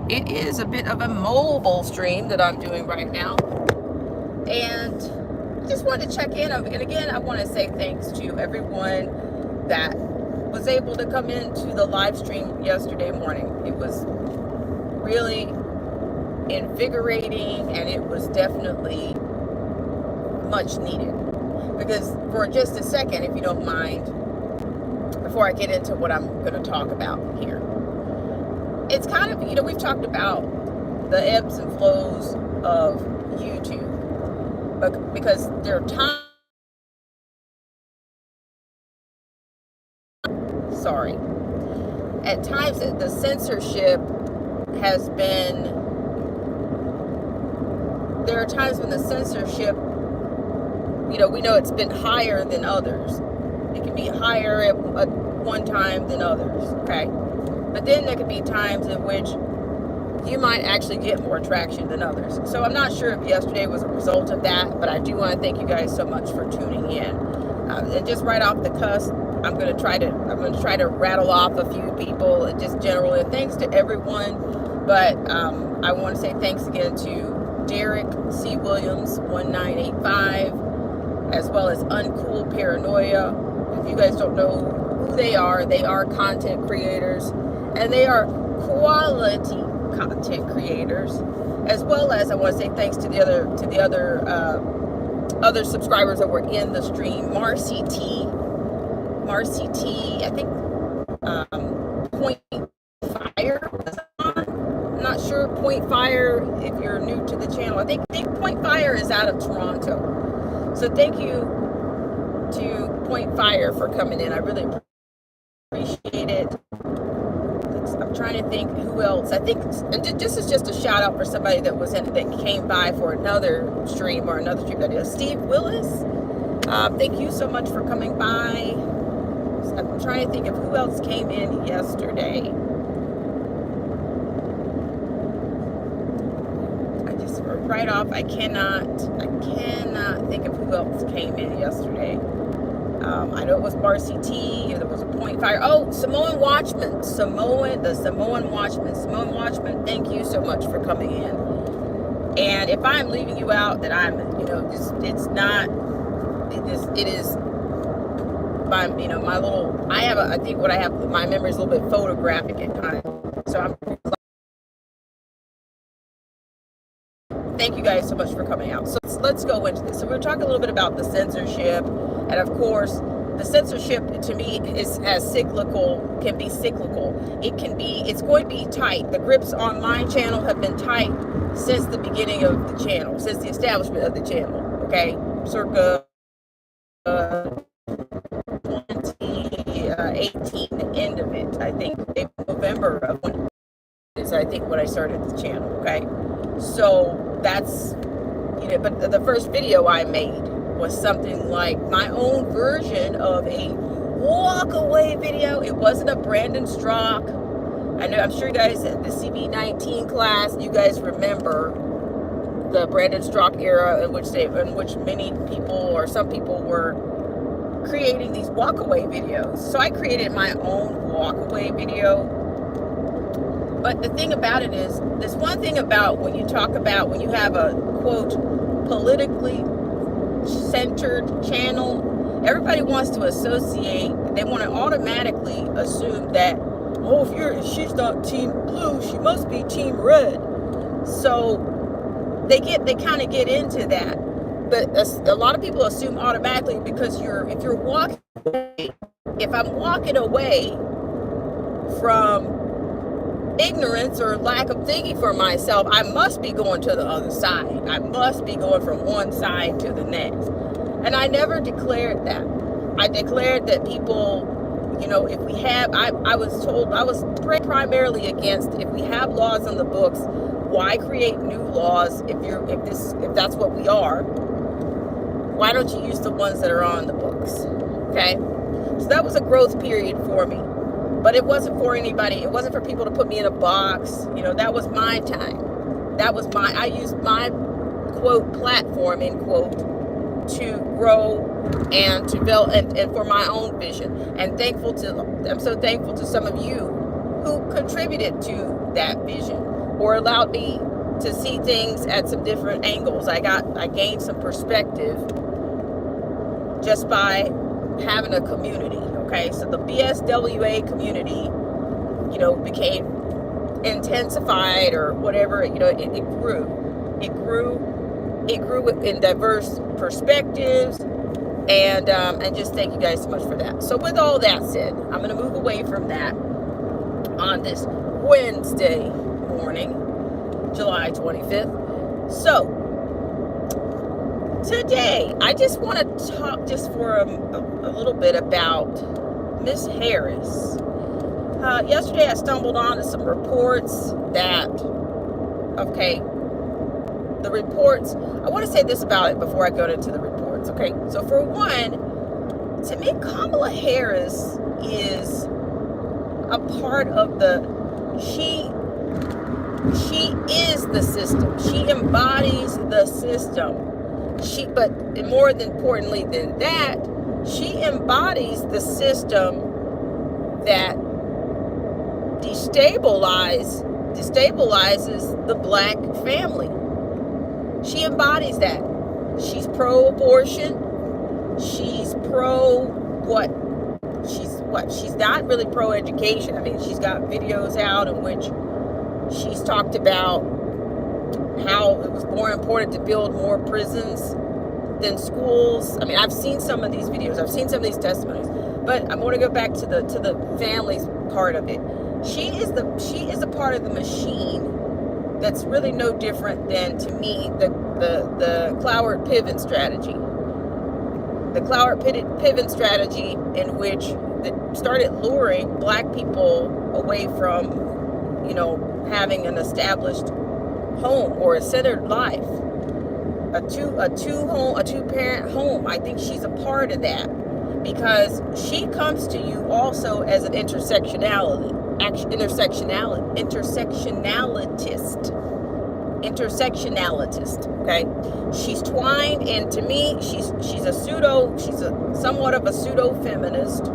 It is a bit of a mobile stream that I'm doing right now. And I just wanted to check in. And again, I want to say thanks to everyone that was able to come into the live stream yesterday morning. It was really invigorating, and it was definitely much needed. Because for just a second, if you don't mind, before I get into what I'm going to talk about here, it's kind of, we've talked about the ebbs and flows of YouTube, but because there are times, at times the censorship has been, there are times when the censorship, we know it's been higher than others. It can be higher at one time than others, okay? But then there could be times in which you might actually get more traction than others. So I'm not sure if yesterday was a result of that, but I do want to thank you guys so much for tuning in. And just right off the cusp, I'm going to try to rattle off a few people, just generally. And thanks to everyone, but I want to say thanks again to Derek C. Williams 1985, as well as Uncool Paranoia. If you guys don't know who they are content creators, and they are quality content creators, as well as I want to say thanks to the other subscribers that were in the stream. Marcy T, I think Point Fire was on. I'm not sure. Point Fire, if you're new to the channel, I think Point Fire is out of Toronto. So thank you to Point Fire for coming in. I really appreciate it. I'm trying to think who else. I think, and this is just a shout out for somebody that came by for another stream that is Steve Willis. Thank you so much for coming by. I'm trying to think of who else came in yesterday. Right off, I cannot think of who else came in yesterday. I know it was Marcy T, there was a Point Fire. Oh, Samoan Watchman, thank you so much for coming in. And if I'm leaving you out, then I'm, it is my, my little, my memory is a little bit photographic at times. So thank you guys so much for coming out. So let's go into this. So we're talking a little bit about the censorship. And of course, the censorship to me can be cyclical. It's going to be tight. The Grips Online channel have been tight since the beginning of the channel, since the establishment of the channel, okay? Circa 2018, the end of it, I think, November of when I started the channel, okay? So that's, but the first video I made was something like my own version of a walk away video. It wasn't a Brandon Strock. I'm sure you guys at the CB19 class, you guys remember the Brandon Strock era in which many people or some people were creating these walk away videos. So I created my own walk away video. But the thing about it is, there's one thing about when you have a quote politically centered channel, everybody wants to they want to automatically assume that, if she's not team blue, she must be team red. So they kind of get into that. But a lot of people assume automatically, because if I'm walking away from ignorance or lack of thinking for myself, I must be going to the other side. I must be going from one side to the next. And I never declared that. I declared that people, if we have, I was primarily against, if we have laws on the books, why create new laws if that's what we are? Why don't you use the ones that are on the books? Okay? So that was a growth period for me. But it wasn't for anybody. It wasn't for people to put me in a box. That was my time. I used my, quote, platform, end quote, to grow and to build and for my own vision. And I'm so thankful to some of you who contributed to that vision. or allowed me to see things at some different angles. I gained some perspective just by having a community. Okay, so the BSWA community, became intensified or whatever. It grew in diverse perspectives, and just thank you guys so much for that. So with all that said, I'm going to move away from that on this Wednesday morning, July 25th. So today, I just want to talk just for a little bit about Miss Harris. Yesterday, I stumbled on some reports that, the reports, I want to say this about it before I go into the reports, okay? So for one, to me, Kamala Harris is a part of she is the system. She embodies the system. But more importantly than that, she embodies the system that destabilizes the black family. She embodies that. She's pro-abortion. She's she's not really pro-education. I mean, she's got videos out in which she's talked about how it was more important to build more prisons than schools. I mean, I've seen some of these videos. I've seen some of these testimonies. But I'm going to go back to the family's part of it. She is a part of the machine that's really no different than, to me, the Cloward-Piven strategy. The Cloward-Piven strategy in which that started luring black people away from, having an established home or a centered life, a two-parent home. I think she's a part of that because she comes to you also as an intersectionalist. Okay, she's twined, and to me, she's somewhat of a pseudo feminist.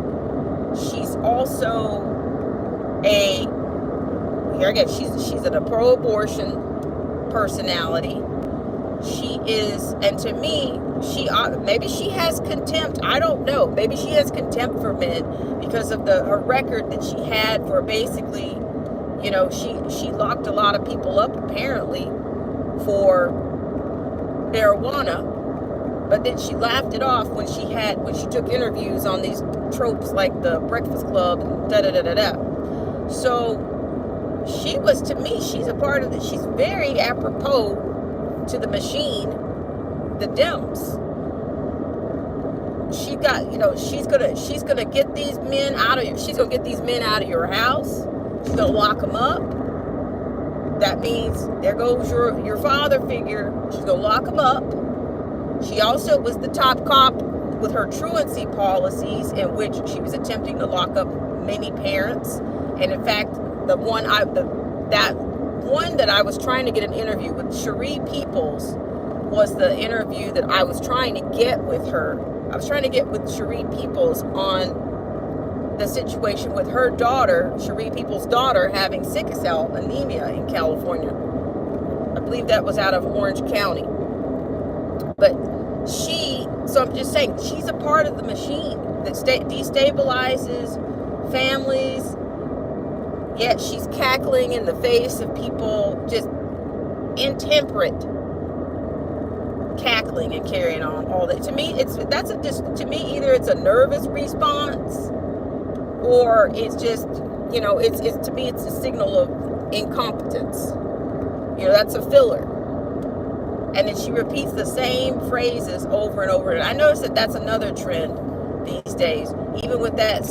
She's also she's a pro-abortion personality. She is, and to me, maybe she has contempt. I don't know. Maybe she has contempt for men because of her record that she had for basically, she locked a lot of people up apparently for marijuana, but then she laughed it off when she took interviews on these tropes like the Breakfast Club and da-da-da-da-da. So she was, to me, she's a part of it. She's very apropos to the machine, the Dems. She's gonna get these men out of your house. She's gonna lock them up. That means there goes your father figure. She's gonna lock them up. She also was the top cop with her truancy policies, in which she was attempting to lock up many parents. And in fact, that one that I was trying to get an interview with, Cherie Peoples, was the interview that I was trying to get with her. I was trying to get with Cherie Peoples on the situation with her daughter, Cherie Peoples' daughter, having sickle cell anemia in California. I believe that was out of Orange County. But so I'm just saying, she's a part of the machine that destabilizes families. Yet she's cackling in the face of people, just intemperate cackling and carrying on all that. To me, either it's a nervous response, or it's just, to me, it's a signal of incompetence. That's a filler. And then she repeats the same phrases over and over. And I noticed that's another trend these days, even with that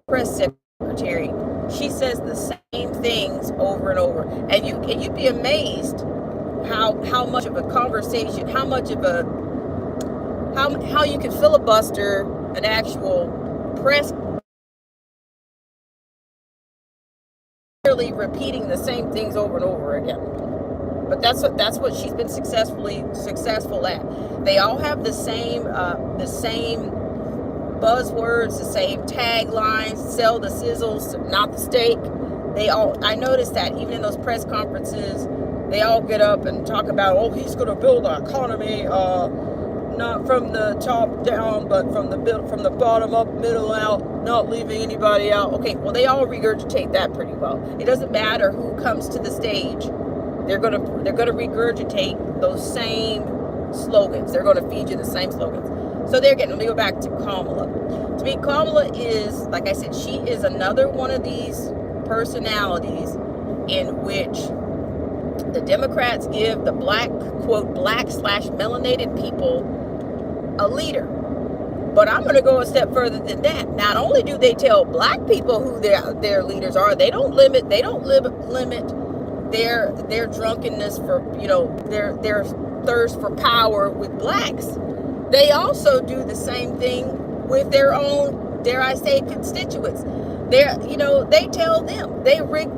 press secretary. She says the same things over and over, and you'd be amazed how much of a conversation, how you can filibuster an actual press, repeating the same things over and over again. But that's what she's been successful at. They all have the same buzzwords, the same taglines: sell the sizzles, not the steak. I noticed that even in those press conferences, they all get up and talk about, oh, he's going to build an economy, not from the top down, but from the bottom up, middle out, not leaving anybody out. Okay, well, they all regurgitate that pretty well. It doesn't matter who comes to the stage. They're gonna regurgitate those same slogans. They're gonna feed you the same slogans. So let me go back to Kamala. To me, Kamala is, like I said, she is another one of these personalities in which the Democrats give the black / melanated people a leader. But I'm going to go a step further than that. Not only do they tell black people who their leaders are, they don't limit their drunkenness for, their thirst for power with blacks. They also do the same thing with their own, dare I say, constituents. They tell them they rig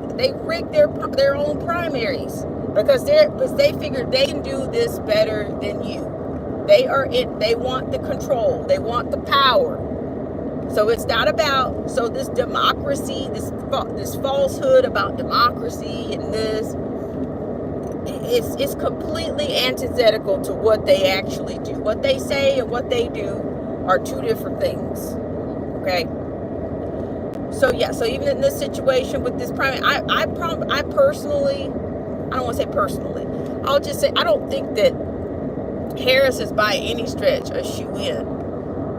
their own primaries because they figure they can do this better than you. They want the control. They want the power. So it's not about, this democracy, this falsehood about democracy and this, it's completely antithetical to what they actually do. What they say and what they do are two different things. Okay? So even in this situation with this primary, I personally, I don't want to say personally, I'll just say I don't think that Harris is by any stretch a shoe-in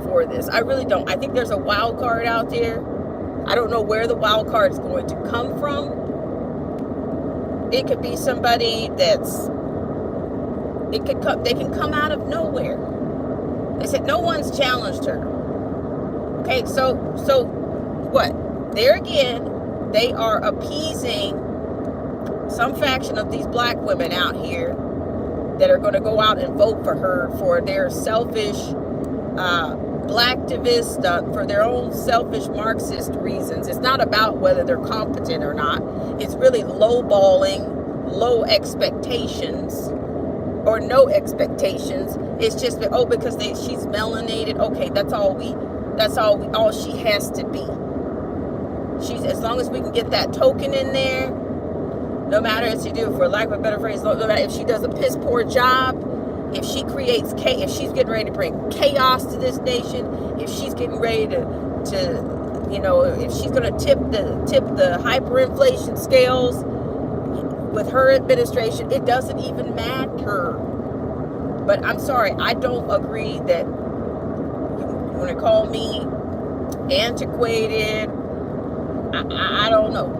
for this. I really don't. I think there's a wild card out there. I don't know where the wild card is going to come from. It could be somebody they can come out of nowhere. They said no one's challenged her. Okay, so what? There again, they are appeasing some faction of these black women out here that are going to go out and vote for her for their selfish blacktivist, for their own selfish Marxist reasons. It's not about whether they're competent or not. It's really lowballing, low expectations, or no expectations. It's just because she's melanated. Okay, that's all she has to be. As long as we can get that token in there. No matter if she do, for lack of a better phrase, no matter if she does a piss poor job, if she creates chaos, if she's getting ready to bring chaos to this nation, if she's getting ready to if she's going to tip the hyperinflation scales with her administration, it doesn't even matter. But I'm sorry, I don't agree that you want to call me antiquated. I don't know,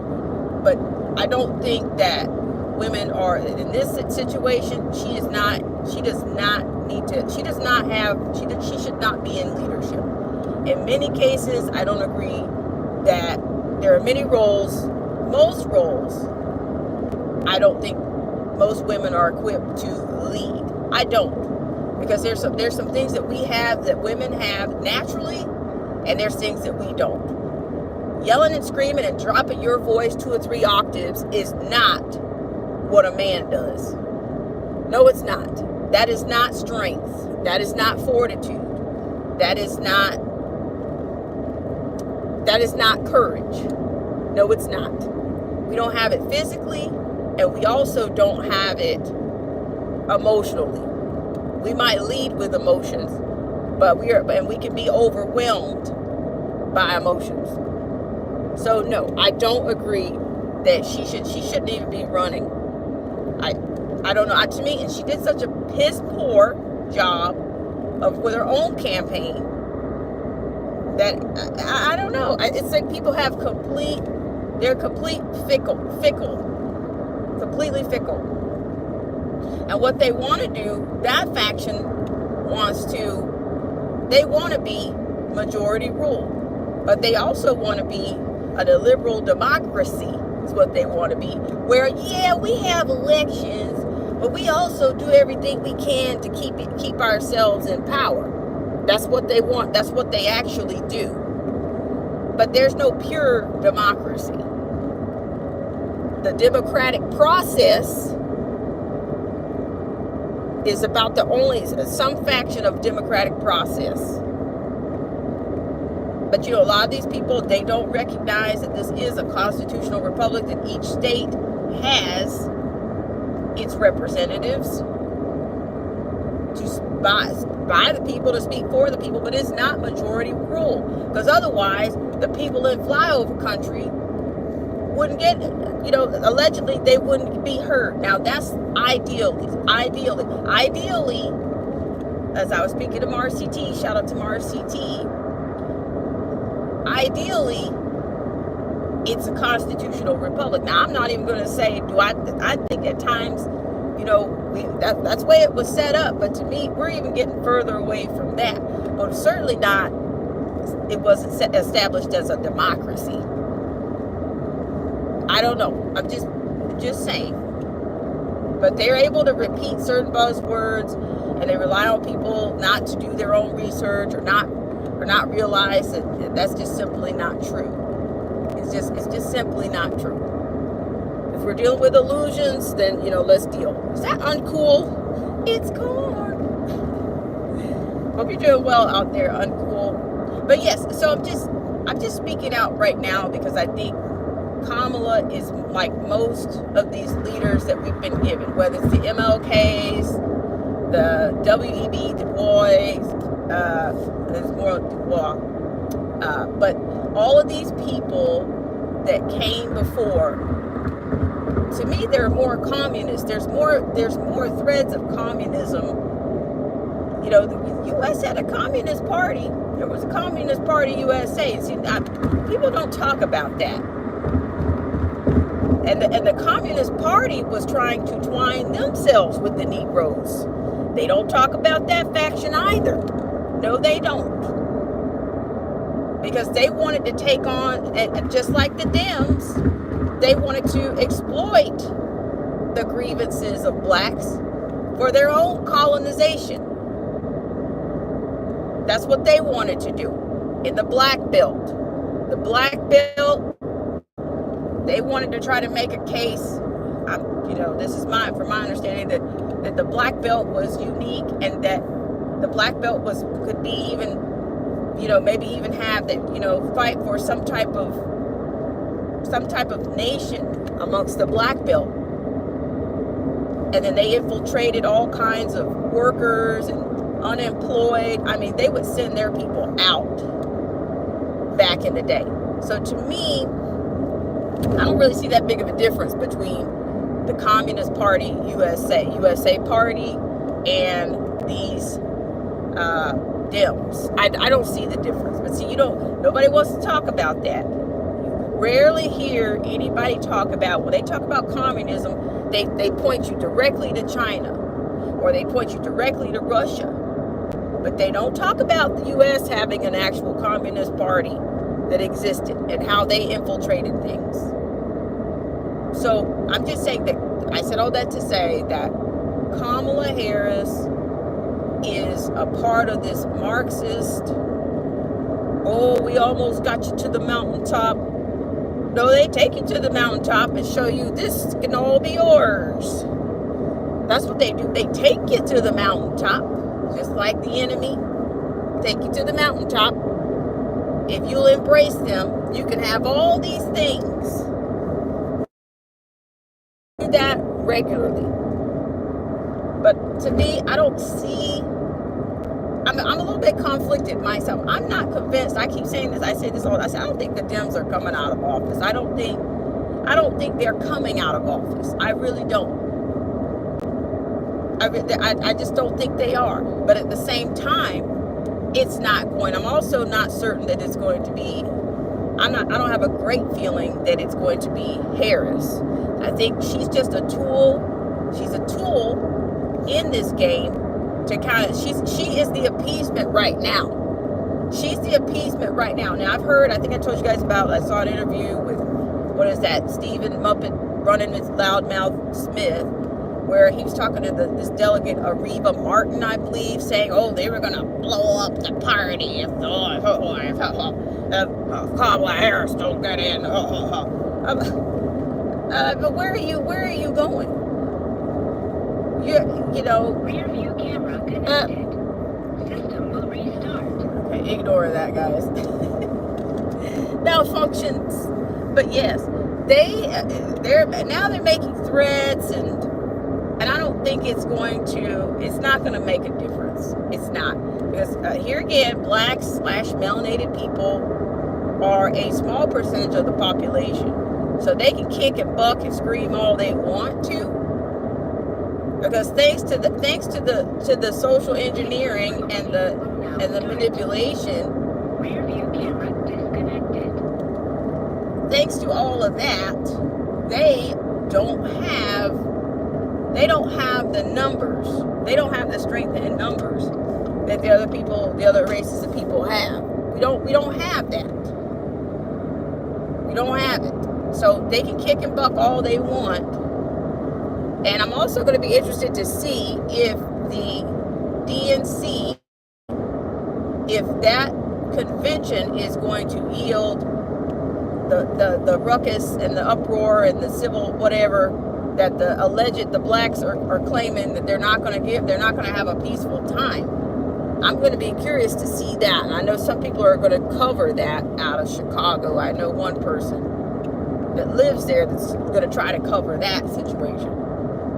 but I don't think that women are in this situation. She should not be in leadership. In many cases, I don't agree that there are many roles, most roles, I don't think most women are equipped to lead. I don't. Because there's some things that we have that women have naturally, and there's things that we don't. Yelling and screaming and dropping your voice 2 or 3 octaves is not what a man does. No, it's not. That is not strength. That is not fortitude. That is not courage. No, it's not. We don't have it physically, and we also don't have it emotionally. We might lead with emotions, but we can be overwhelmed by emotions. So no, I don't agree that she shouldn't even be running. I don't know. To me, and she did such a piss poor job with her own campaign that I don't know. It's like people have completely fickle. And what they want to do, that faction they want to be majority rule, but they also want to be a liberal democracy is what they want to be, where we have elections, but we also do everything we can to keep ourselves in power. That's what they want. That's what they actually do. But there's no pure democracy. The democratic process is about some faction of democratic process. But a lot of these people, they don't recognize that this is a constitutional republic, that each state has its representatives by the people, to speak for the people, but it's not majority rule, because otherwise the people in flyover country wouldn't get, allegedly they wouldn't be heard. Now that's ideally, as I was speaking to MRCT, shout out to MRCT, ideally it's a constitutional republic. Now I'm not even going to say, I think at times, that's the way it was set up, but to me, we're even getting further away from that. But certainly not, it wasn't established as a democracy. I don't know. I'm just saying. But they're able to repeat certain buzzwords, and they rely on people not to do their own research or not realize that that's just simply not true. It's just simply not true. If we're dealing with illusions, then let's deal. Is that uncool? It's corn. Hope you're doing well out there, uncool. But yes, so I'm just speaking out right now because I think Kamala is like most of these leaders that we've been given, whether it's the MLKs, the W.E.B. Du Bois, there's more Du Bois, but all of these people that came before, to me, they're more communist. There's more threads of communism. The U.S. had a communist party. There was a Communist Party USA. See, people don't talk about that. And the Communist Party was trying to twine themselves with the Negroes. They don't talk about that faction either. No, they don't. Because they wanted to take on, and just like the Dems, they wanted to exploit the grievances of blacks for their own colonization. That's what they wanted to do in the Black Belt. The Black Belt, they wanted to try to make a case. This is from my understanding, that the Black Belt was unique, and that the Black Belt could be even, maybe even have that, fight for some type of nation amongst the Black Belt. And then they infiltrated all kinds of workers and unemployed. I mean, they would send their people out back in the day. So to me, I don't really see that big of a difference between the Communist Party USA Party, and these Dems. I don't see the difference. But see, nobody wants to talk about that. You rarely hear anybody talk about, when they talk about communism, they point you directly to China, or they point you directly to Russia. But they don't talk about the U.S. having an actual Communist Party that existed and how they infiltrated things. So I'm just saying that, I said all that to say that Kamala Harris is a part of this Marxist, we almost got you to the mountaintop. No, they take you to the mountaintop and show you this can all be yours. That's what they do. They take you to the mountaintop, just like the enemy. Take you to the mountaintop. If you'll embrace them, you can have all these things. Do that regularly. But to me, I don't see, I'm a little bit conflicted myself. I'm not convinced. I keep saying this. I say this all. I say I don't think the Dems are coming out of office. I don't think they're coming out of office. I really don't. I just don't think they are. But at the same time, it's not going. I'm also not certain that it's going to be. I don't have a great feeling that it's going to be Harris. I think she's just a tool. She's a tool in this game to kind of. She is the appeasement right now. She's the appeasement right now. Now I've heard. I think I told you guys about. I saw an interview with Stephen Muppet running his loudmouth Smith, where he was talking to this delegate, Areva Martin, I believe, saying, they were going to blow up the party if Kamala Harris don't get in. But where are you going? Rear view camera connected. System will restart. Okay, ignore that, guys. malfunctions. But yes, they're making threats, and I don't think it's not going to make a difference. It's not, because here again, blacks / melanated people are a small percentage of the population, so they can kick and buck and scream all they want to, because thanks to the social engineering and the manipulation, thanks to all of that, they don't have the numbers. They don't have the strength in numbers that the other races of people have. We don't have that. We don't have it. So they can kick and buck all they want. And I'm also going to be interested to see if the DNC, if that convention is going to yield the ruckus and the uproar and the civil whatever that the blacks are claiming that they're not going to have a peaceful time. I'm going to be curious to see that. And I know some people are going to cover that out of Chicago. I know one person that lives there that's going to try to cover that situation.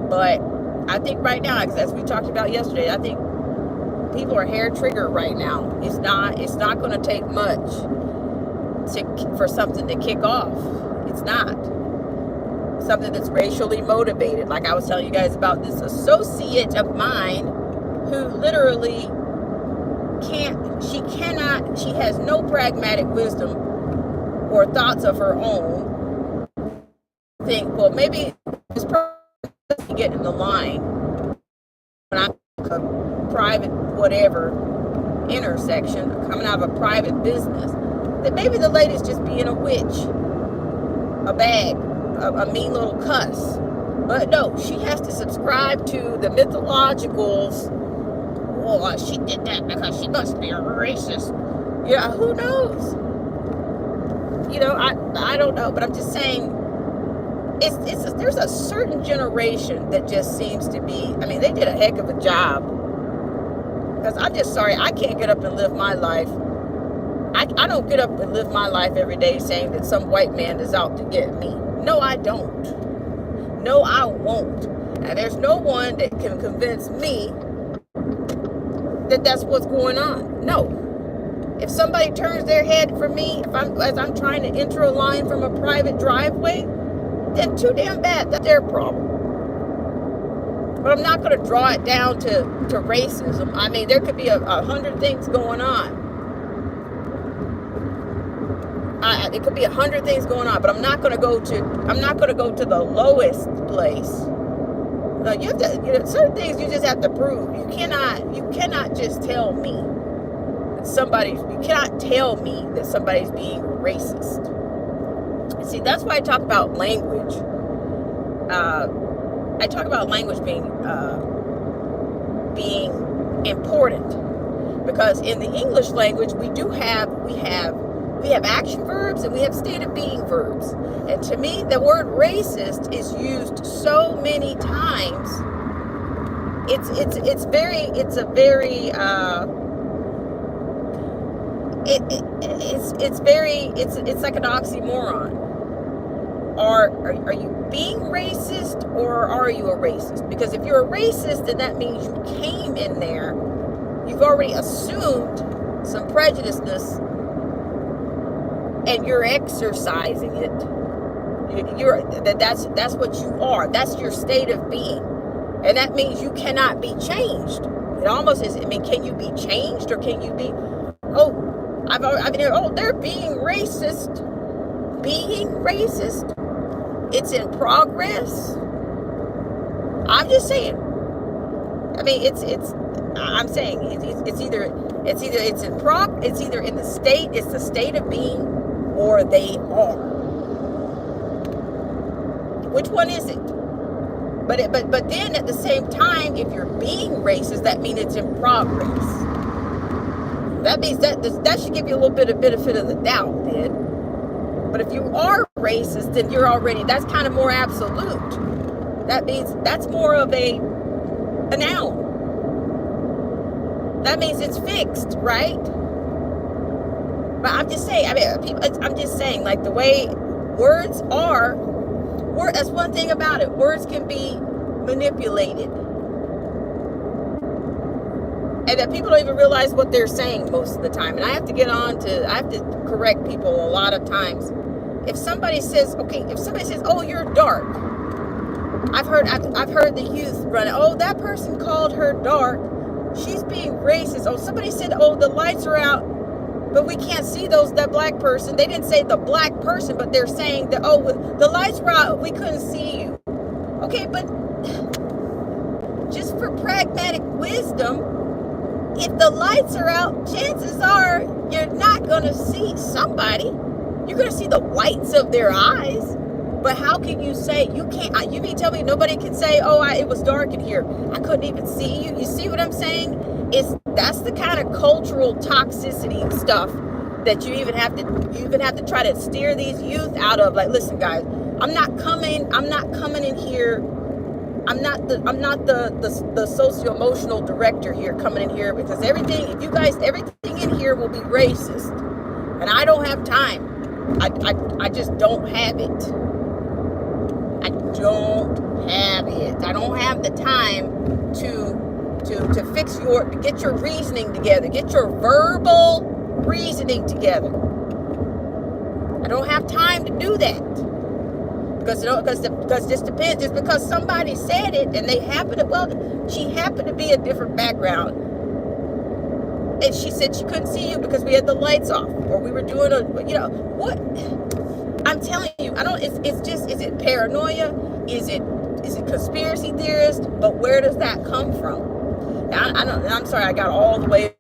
But I think right now, as we talked about yesterday, I think people are hair triggered right now. It's not going to take much for something to kick off. It's not. Something that's racially motivated. Like I was telling you guys about this associate of mine who literally she has no pragmatic wisdom or thoughts of her own. Think, well, maybe this person doesn't get in the line when I'm a private whatever intersection, coming out of a private business, that maybe the lady's just being a witch, a bag, a mean little cuss. But no, she has to subscribe to the mythologicals. Oh, she did that because she must be a racist. Yeah, who knows? I don't know, but I'm just saying, there's a certain generation that just seems to be, I mean, they did a heck of a job. Because I'm just sorry, I can't get up and live my life. I don't get up and live my life every day saying that some white man is out to get me. No, I don't. No, I won't. And there's no one that can convince me that that's what's going on. No. If somebody turns their head for me, as I'm trying to enter a line from a private driveway, then too damn bad. That's their problem. But I'm not going to draw it down to racism. I mean, there could be 100 things going on. It could be 100 things going on, but I'm not going to go to the lowest place. No, you have to. Certain things you just have to prove. You cannot just tell me that you cannot tell me that somebody's being racist. See, that's why I talk about language. I talk about language being important, because in the English language we have action verbs and we have state of being verbs. And to me, the word racist is used so many times. It's like an oxymoron. Are you being racist, or are you a racist? Because if you're a racist, then that means you came in there, you've already assumed some prejudiceness, and you're exercising it. That's what you are. That's your state of being, and that means you cannot be changed. It almost is. I mean, can you be changed, or can you be? Oh, I've been here. Oh, they're being racist. Being racist. It's in progress. I'm just saying. I mean, I'm saying it's either in the state. It's the state of being, or they are. Which one is it? But then at the same time, if you're being racist, that means it's in progress. That means that should give you a little bit of benefit of the doubt, then. But if you are racist, then that's kind of more absolute. That means that's more of a noun. That means it's fixed, right? But I'm just saying, I mean, people, I'm just saying, like, the way words are, that's one thing about it. Words can be manipulated. And that people don't even realize what they're saying most of the time. And I have to correct people a lot of times. If somebody says, oh, you're dark. I've heard the youth run, oh, that person called her dark. She's being racist. Oh, somebody said, oh, the lights are out, but we can't see that black person. They didn't say the black person, but they're saying that, oh, the lights were out, we couldn't see you. Okay, but just for pragmatic wisdom, if the lights are out, chances are you're not going to see somebody. You're going to see the whites of their eyes. But how can you say, you mean to tell me nobody can say, oh, it was dark in here, I couldn't even see you? You see what I'm saying? That's the kind of cultural toxicity stuff that you even have to try to steer these youth out of. Like, listen, guys, I'm not coming in here. I'm not the socio-emotional director here coming in here, because everything in here will be racist, and I don't have time. I just don't have it. I don't have it. I don't have the time to get your reasoning together, get your verbal reasoning together. I don't have time to do that. Because it just depends. Just because somebody said it and she happened to be a different background, and she said she couldn't see you because we had the lights off, or we were doing what? I'm telling you, is it paranoia? Is it conspiracy theorist? But where does that come from? Now, I'm sorry, I got all the way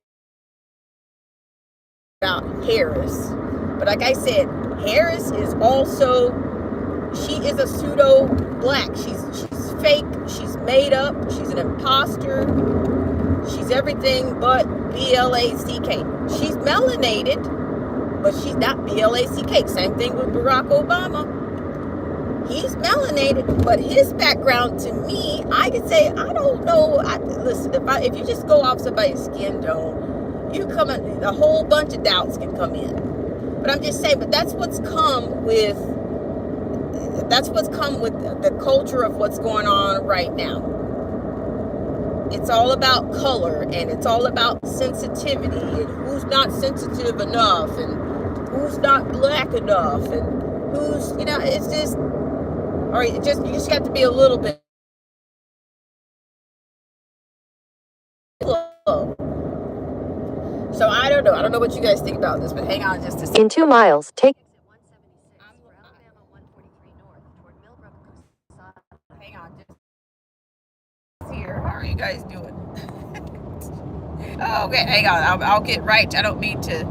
about Harris, but like I said, Harris is also. She is a pseudo black. She's fake. She's made up. She's an imposter. She's everything but BLACK. She's melanated, but she's not BLACK. Same thing with Barack Obama. He's melanated, but his background, to me, I could say, I don't know. Listen, if you just go off somebody's skin tone, a whole bunch of doubts can come in. But I'm just saying, that's what's come with the culture of what's going on right now. It's all about color, and it's all about sensitivity, and who's not sensitive enough, and who's not black enough, and who's, it's just, all right, you just got to be a little bit. So I don't know what you guys think about this, but hang on just a second. In 2 miles, take Hang on, just here. How are you guys doing? Okay, hang on. I'll get right. I don't mean to.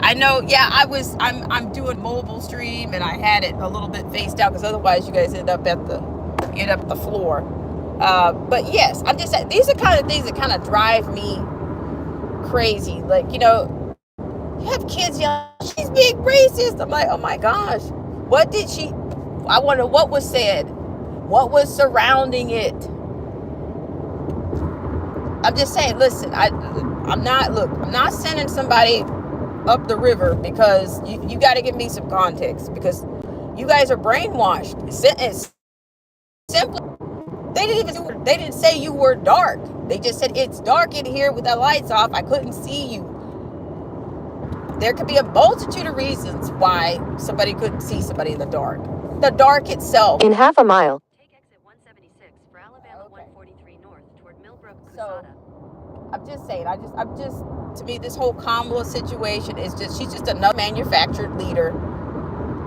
I know. Yeah, I'm doing mobile stream, and I had it a little bit faced out because otherwise you guys end up at the floor. But yes, I'm just saying, these are kind of things that kind of drive me crazy. Like, you have kids yelling, she's being racist. I'm like, oh my gosh, I wonder what was said. What was surrounding it? I'm just saying, listen, I'm not sending somebody up the river, because you got to give me some context, because you guys are brainwashed. It's simple. They didn't say you were dark. They just said it's dark in here with the lights off. I couldn't see you. There could be a multitude of reasons why somebody couldn't see somebody in the dark. The dark itself. In half a mile. So, I'm just saying, to me, this whole Kamala situation is she's just another manufactured leader,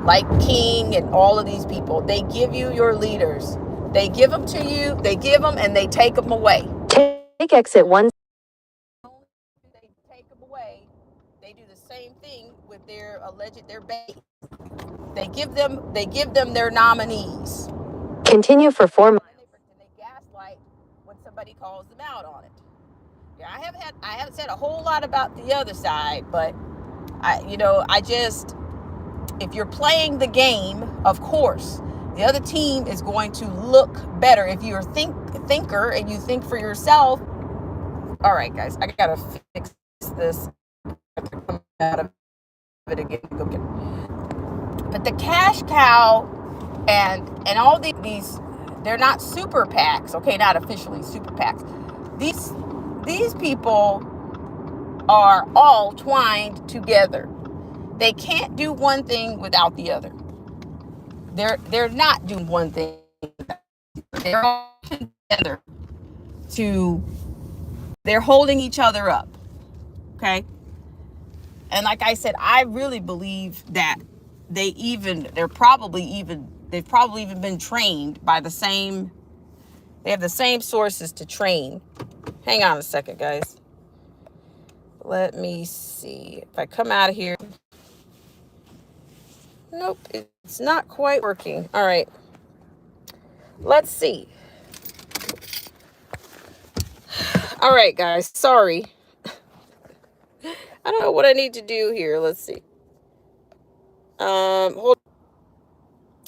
like King and all of these people. They give you your leaders. They give them to you, they give them, and they take them away. Take exit 1. They take them away. They do the same thing with their base. They give them their nominees. Continue for 4 miles. And they gaslight when somebody calls them out on it. Yeah, I haven't said a whole lot about the other side, but if you're playing the game, of course, the other team is going to look better. If you're a thinker and you think for yourself, all right, guys, I gotta fix this. it again. Go get it. But the cash cow and all these, they're not super PACs, okay, not officially super PACs. These people are all twined together. They can't do one thing without the other. They're not doing one thing. They're all together they're holding each other up. Okay? And like I said, I really believe that they've probably even been trained by they have the same sources to train. Hang on a second, guys. Let me see. If I come out of here. Nope, it's not quite working. All right. Let's see. All right, guys. Sorry. I don't know what I need to do here. Let's see. Hold.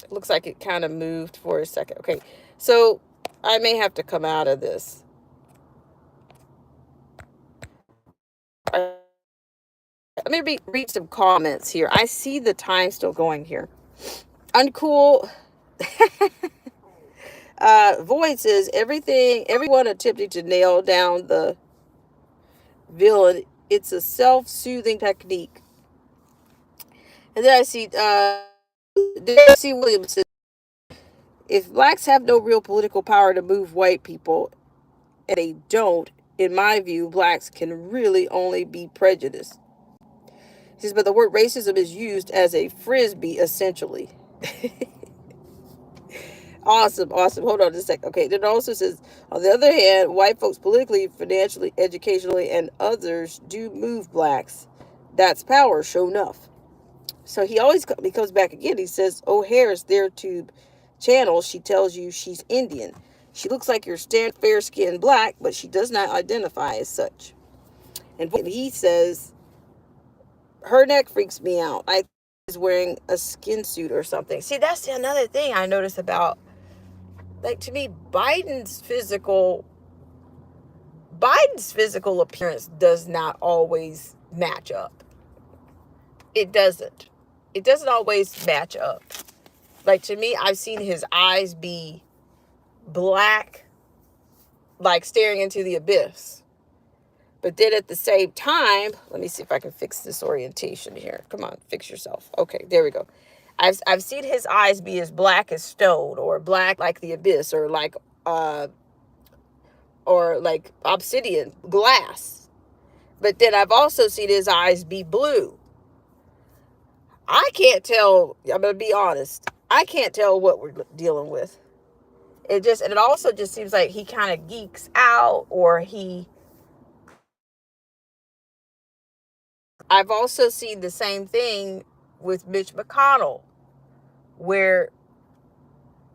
It looks like it kind of moved for a second. Okay. So I may have to come out of this. Let me read some comments here. I see the time still going here. Uncool. Void says everyone attempting to nail down the villain. It's a self-soothing technique. And then I see Darcy Williams says, if blacks have no real political power to move white people, and they don't, in my view, blacks can really only be prejudiced. He says, but the word racism is used as a frisbee, essentially. Awesome. Hold on just a second. Okay, then it also says, on the other hand, white folks politically, financially, educationally, and others do move blacks. That's power, sure enough. So he comes back again. He says, O'Hare's their tube channel. She tells you she's Indian. She looks like your standard fair-skinned black, but she does not identify as such. And he says, her neck freaks me out. I think she's wearing a skin suit or something. See, that's another thing I notice about, like, to me, Biden's physical appearance does not always match up. It doesn't. It doesn't always match up. Like, to me, I've seen his eyes be black, like staring into the abyss. But then at the same time, let me see if I can fix this orientation here. Come on, fix yourself. Okay, there we go. I've seen his eyes be as black as stone, or black like the abyss, or like obsidian glass. But then I've also seen his eyes be blue. I can't tell. I'm gonna be honest. I can't tell what we're dealing with. It also just seems like he kind of geeks out, or I've also seen the same thing with Mitch McConnell, where,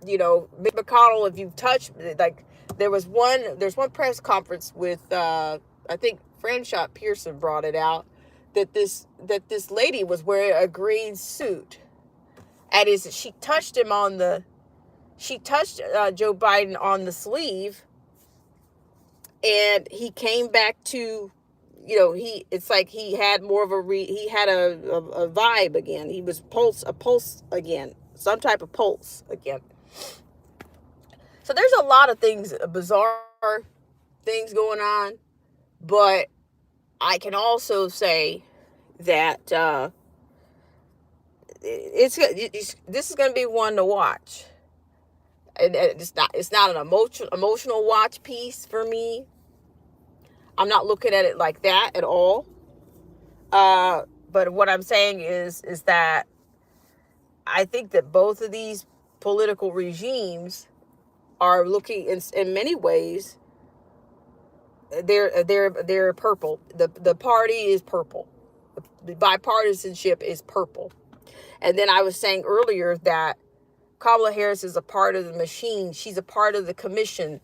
Mitch McConnell, if you've touched, like, there's one press conference with, I think Franchot Pearson brought it out, that this lady was wearing a green suit, and she touched Joe Biden on the sleeve, and he came back to, it's like he had more of a vibe again. He was a pulse again, some type of pulse again. So there's a lot of things, bizarre things going on, but I can also say that this is going to be one to watch, and it's not an emotional watch piece for me. I'm not looking at it like that at all. But what I'm saying is that I think that both of these political regimes are looking in many ways. They're purple. The party is purple. The bipartisanship is purple. And then I was saying earlier that Kamala Harris is a part of the machine. She's a part of the commission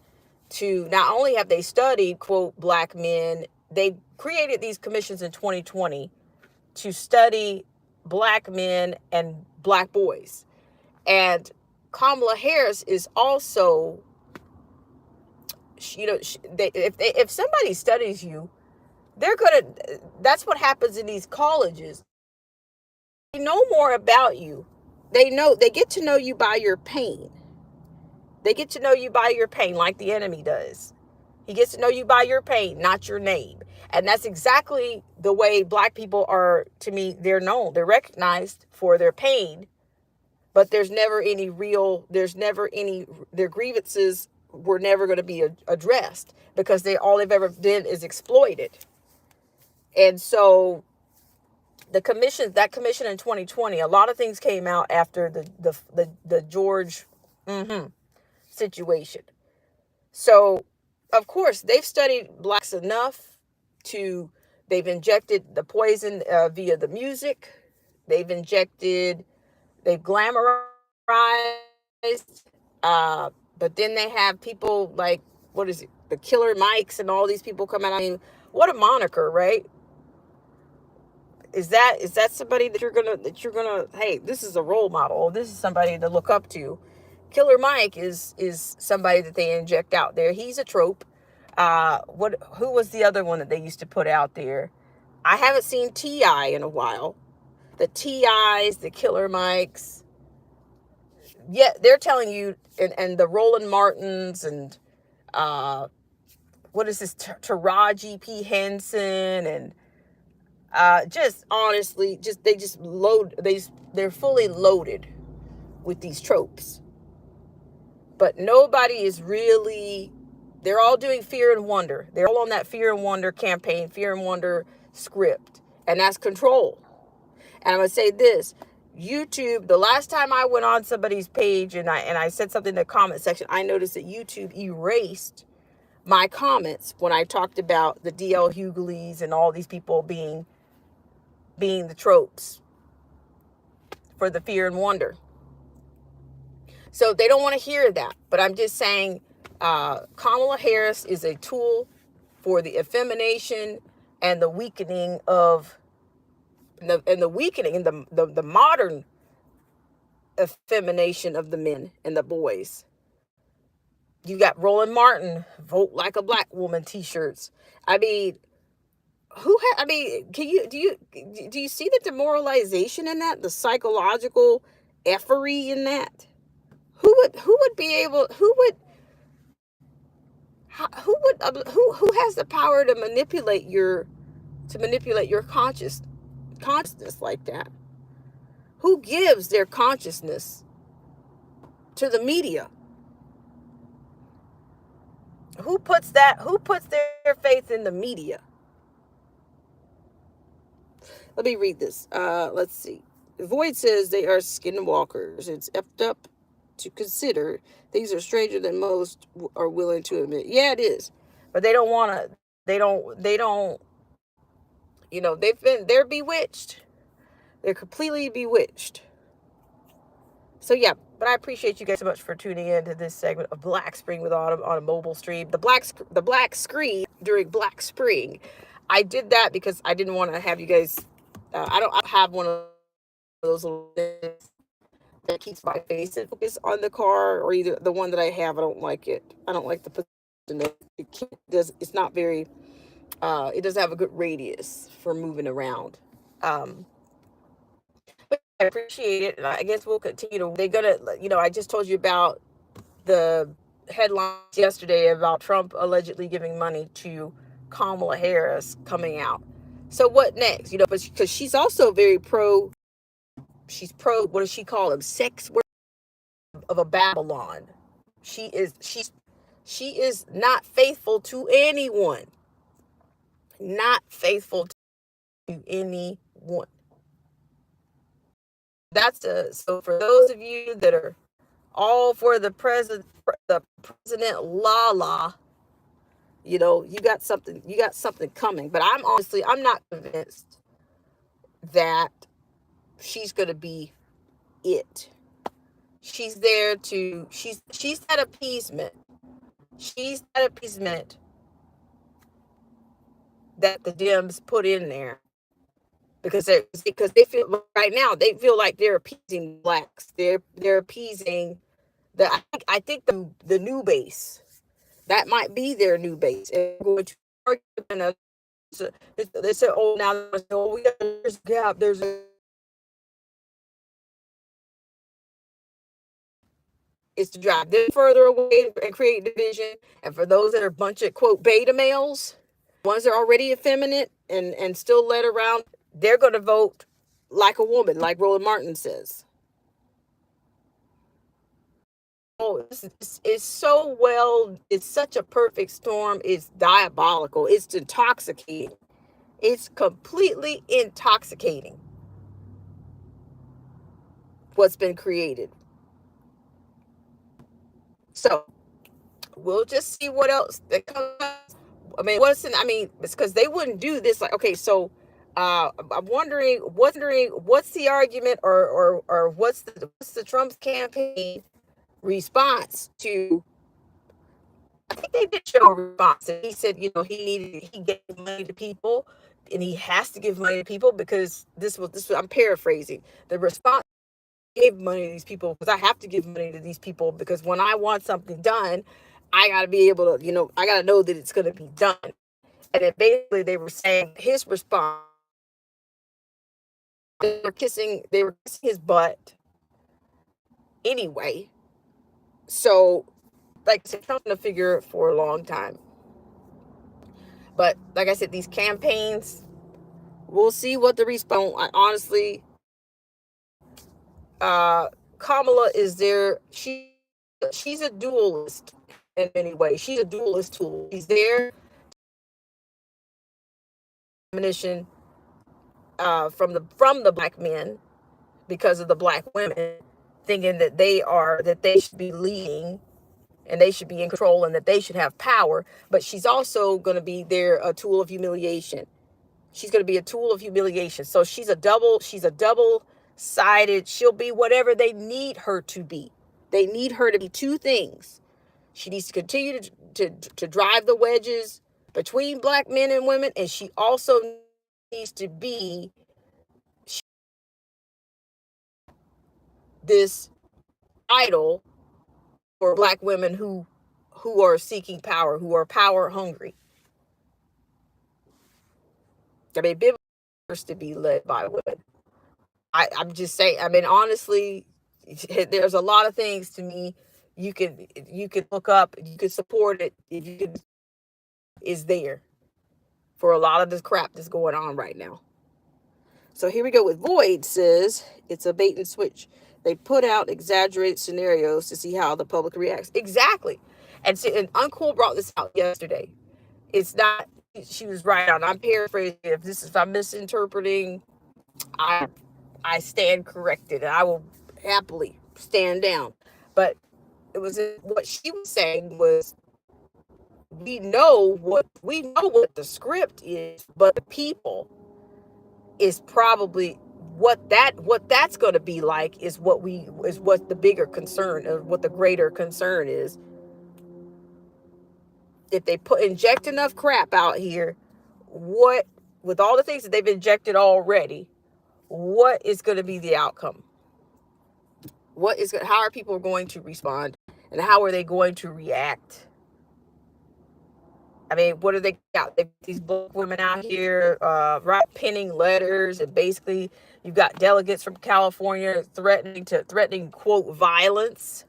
to not only have they studied, quote, black men, they created these commissions in 2020 to study black men and black boys. And Kamala Harris is also, if somebody studies you, that's what happens in these colleges. know more about you. They get to know you by your pain. They get to know you by your pain, like the enemy does. He gets to know you by your pain, not your name. And that's exactly the way Black people are, to me, they're known. They're recognized for their pain, but their grievances were never going to be addressed, because all they've ever did is exploited. And so that commission in 2020, a lot of things came out after the George situation. So, of course, they've studied Blacks enough they've injected the poison via the music. They've glamorized, but then they have people like, what is it, the Killer Mikes and all these people come out. I mean, what a moniker, right? Is that somebody that you're gonna, hey, this is a role model, this is somebody to look up to? Killer Mike is somebody that they inject out there. He's a trope. Who was the other one that they used to put out there? I haven't seen T.I. in a while. The T.I.s, the Killer Mikes. Yeah, they're telling you, and the Roland Martins, and what is this, Taraji P. Henson, and just honestly, they're fully loaded with these tropes. But nobody is really, they're all doing Fear and Wonder. They're all on that Fear and Wonder campaign, Fear and Wonder script. And that's control. And I'm going to say this, YouTube, the last time I went on somebody's page and I said something in the comment section, I noticed that YouTube erased my comments when I talked about the D.L. Hughley's and all these people being the tropes for the Fear and Wonder. So they don't want to hear that. But I'm just saying, Kamala Harris is a tool for the effemination and the weakening of, the modern effemination of the men and the boys. You got Roland Martin, Vote Like a Black Woman t-shirts. I mean, do you see the demoralization in that? The psychological effery in that? Who has the power to manipulate your consciousness like that? Who gives their consciousness to the media? Who puts their faith in the media? Let me read this. Let's see. Void says they are skinwalkers. It's effed up to consider. Things are stranger than most are willing to admit. Yeah, it is. But they don't want to. They don't. They're bewitched. They're completely bewitched. So yeah, but I appreciate you guys so much for tuning in to this segment of Black Spring with Autumn on a mobile stream. The black screen during Black Spring. I did that because I didn't want to have you guys. I don't have one of those little things that keeps my face and focus on the car, or either the one that I have. I don't like it. I don't like the position. It's not very. It doesn't have a good radius for moving around. But I appreciate it, and I guess we'll continue to. They're gonna, I just told you about the headlines yesterday about Trump allegedly giving money to Kamala Harris coming out. So what next? Because she's also very pro. She's pro. What does she call him? Sex work of a Babylon. She is not faithful to anyone. Not faithful to anyone. So for those of you that are all for the president Lala, you got something coming. But I'm not convinced that she's going to be it. She's there to, she's that appeasement. She's that appeasement that the Dems put in there. Because they feel right now, they feel like they're appeasing blacks. They're appeasing I think the new base. That might be their new base. And we're going to argue. They say, oh, now we got, there's a gap. There's a is to drive them further away and create division. And for those that are a bunch of quote beta males, ones that are already effeminate and still led around, they're going to vote like a woman, like Roland Martin says. Oh, it's so well, it's such a perfect storm. It's diabolical. It's intoxicating. It's completely intoxicating what's been created. So we'll just see what else that comes. I mean, it's because they wouldn't do this. Like, okay, so I'm wondering what's the argument or what's the Trump's campaign response to. I think they did show a response. And he said, he gave money to people, and he has to give money to people because this was. I'm paraphrasing the response. Gave money to these people because I have to give money to these people because when I want something done, I got to be able to, I got to know that it's going to be done. And then basically they were saying his response, they were kissing his butt anyway. So, like I said, Trump's been a figure for a long time. But like I said, these campaigns, we'll see what the response. I honestly, Kamala is there. She's a dualist in many ways. She's a dualist tool. She's there. Ammunition from the black men because of the black women thinking that they should be leading and they should be in control and that they should have power. But she's also going to be there a tool of humiliation. She's going to be a tool of humiliation. So she's a double-sided. She'll be whatever they need her to be. They need her to be two things. She needs to continue to drive the wedges between black men and women, and she also needs to be this idol for black women who are seeking power, who are power hungry. I mean, biblically to be led by women. I'm just saying. I mean, honestly, there's a lot of things to me you could look up, you could support it, if you could, is there for a lot of this crap that's going on right now. So here we go with Void says it's a bait and switch. They put out exaggerated scenarios to see how the public reacts. Exactly. And Uncool brought this out yesterday. It's not, she was right on. I'm paraphrasing. If I'm misinterpreting, I stand corrected, and I will happily stand down. But it was what she was saying was, we know what the script is, but the people is probably what that's going to be like is what the bigger concern, or what the greater concern is. If they inject enough crap out here, what, with all the things that they've injected already, what is going to be the outcome? How are people going to respond, and how are they going to react? I mean, what do they got? These black women out here, penning letters, and basically you've got delegates from California threatening quote violence.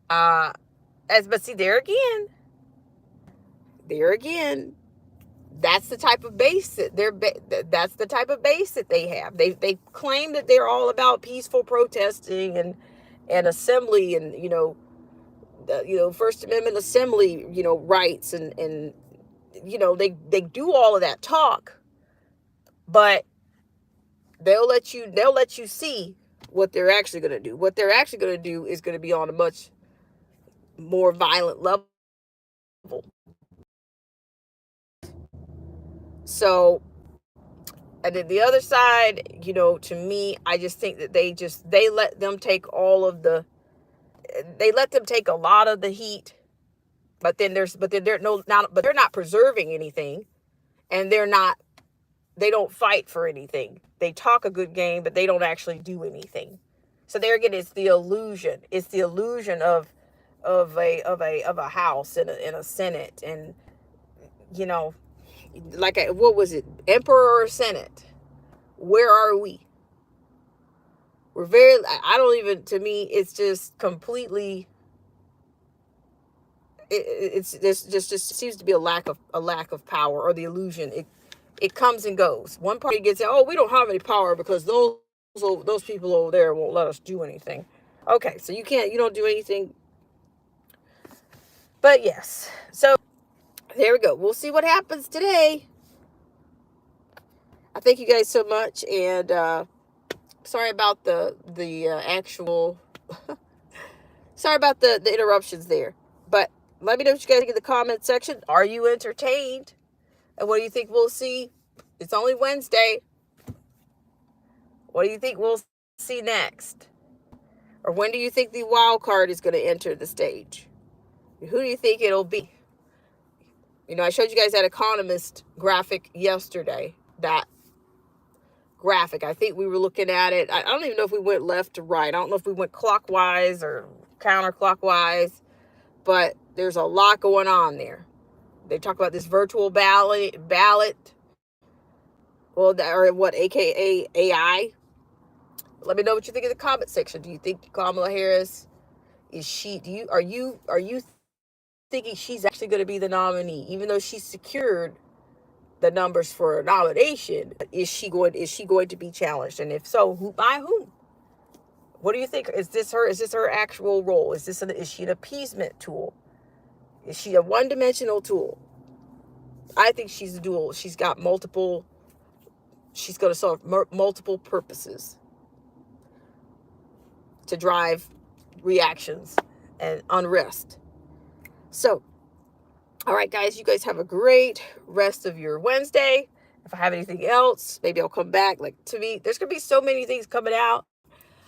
But see, there again, that's the type of base that's the type of base that they have. They claim that they're all about peaceful protesting and assembly and First Amendment assembly rights and they do all of that talk, but they'll let you see what they're actually going to do. What they're actually going to do is going to be on a much more violent level. So, and then the other side, to me, I just think that they let them take take a lot of the heat, but they're not preserving anything, and they don't fight for anything. They talk a good game, but they don't actually do anything. So there again, it's the illusion. It's the illusion of a house and a Senate, and what was it, emperor or Senate? Where are we? We're very, I don't even, to me, it's just completely, it's just seems to be a lack of power, or the illusion. It comes and goes. One party gets it, oh, we don't have any power because those people over there won't let us do anything. Okay, so you don't do anything. But yes, so there we go. We'll see what happens today. I thank you guys so much, and sorry about the actual sorry about the interruptions there. But let me know what you guys think in the comment section. Are you entertained? And what do you think we'll see? It's only Wednesday. What do you think we'll see next? Or when do you think the wild card is going to enter the stage? Who do you think it'll be? I showed you guys that Economist graphic yesterday. That graphic. I think we were looking at it. I don't even know if we went left to right. I don't know if we went clockwise or counterclockwise. But there's a lot going on there. They talk about this virtual ballot. Well, or what, AKA AI. Let me know what you think in the comment section. Do you think Kamala Harris are you thinking she's actually going to be the nominee, even though she secured the numbers for a nomination? Is she going to be challenged? And if so, by whom? What do you think? Is this her actual role? Is she an appeasement tool? Is she a one-dimensional tool? I think she's a dual. She's got multiple. She's going to serve multiple purposes to drive reactions and unrest. So, all right, guys, you guys have a great rest of your Wednesday. If I have anything else, maybe I'll come back. Like, to me, there's going to be so many things coming out.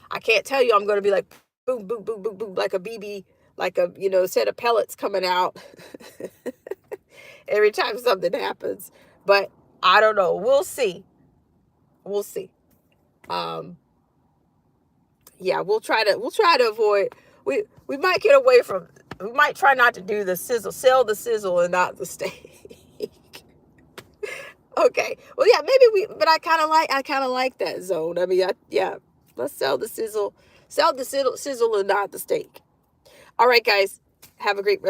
I can't tell you I'm going to be like, boom, boom, boom, boom, boom, like a BB, like a, set of pellets coming out every time something happens. But I don't know. We'll see. Yeah, we'll try to avoid, we might get away from, we might try not to do the sizzle, sell the sizzle and not the steak. Okay. Well, yeah, but I kind of like that zone. I mean, let's sell the sizzle and not the steak. All right, guys, have a great rest.